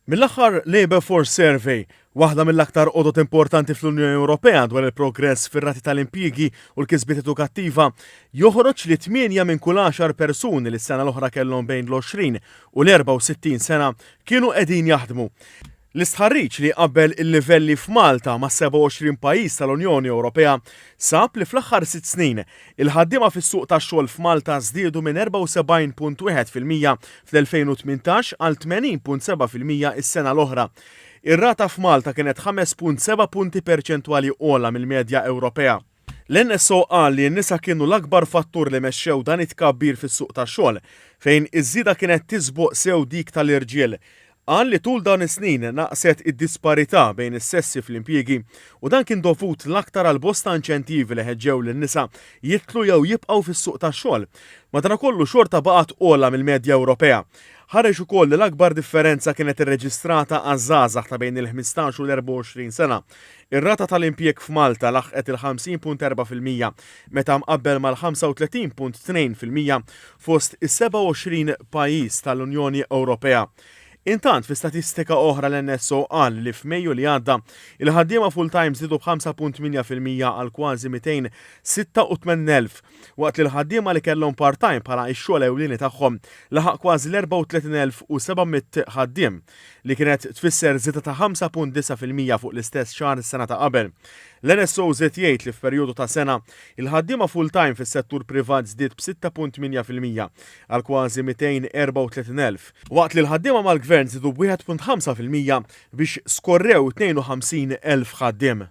Mill-aħħar Labour Force Survey, waħda mill-aktar qodot importanti fl-Unjoni Ewropea dwar il-progress fir-rati tal-impjiegi u l-kisbiet edukattiva, joħroġ li 8 minn kull 10 persuni li s-sena l-oħra kellhom bejn l-20 u l-64 sena kienu qegħdin jaħdmu. L-istħarriġ li qabel il-livelli f'Malta ma' 27 pajjiż tal-Unjoni Ewropea sab li fl-aħħar 6 snin il-ħaddiema fis-suq tax-xogħol f'Malta żdiedu minn 74.1% fl-2018 għal 80.7% is-sena l-oħra. Ir-rata f'Malta kienet 5.7 punti perċentwali ogħla mill-medja Ewropea. L-NSO qal li n-nisa kienu l-akbar fattur li mexxew dan it-tkabbir fis-suq tax-xogħol fejn iż-żieda kienet tisboq sew dik tal-irġiel. Qal li tul dawn is-snin naqset id-disparità bejn is-sessi fl-impjiegi u dan kien dovut l-aktar għal bosta inċentivi li ħeġġew lin-nisa jitlu jew jibqgħu fis-suq tax-xogħol. Madankollu xorta baqgħet ogħla mill-medja Ewropea. Ħareġ ukoll li l-akbar differenza kienet irreġistrata għaż-żgħażagħ ta' bejn il-15 u l-24 sena. Ir-rata tal-impjieg f'Malta laħqet il-50.4% meta mqabbel mal-35.2% fost is-27 pajjiż tal-Unjoni Ewropea. Intant fi statistika oħra l-NSO qal li f'Mejju li għadda il-ħaddiema full-time żdiedu b'5.8% għal kważi 286,000 waqt li l-ħaddiema li kellhom part-time bħala x-xogħol ewlieni tagħhom laħaq kważi l-34,700 ħaddiem li kienet tfisser żieda ta' 5.9% fuq l-istess xahar is-sena ta' qabel. L-NSO żied jgħid li f'perjodu ta' sena il-ħaddiema full-time fis-settur privat żdied b'6.8% għal kważi 234,000 waqt li l-ħaddiema mal-Gvern żdiedu b'1.5% biex skorrew 52,000 ħaddiem.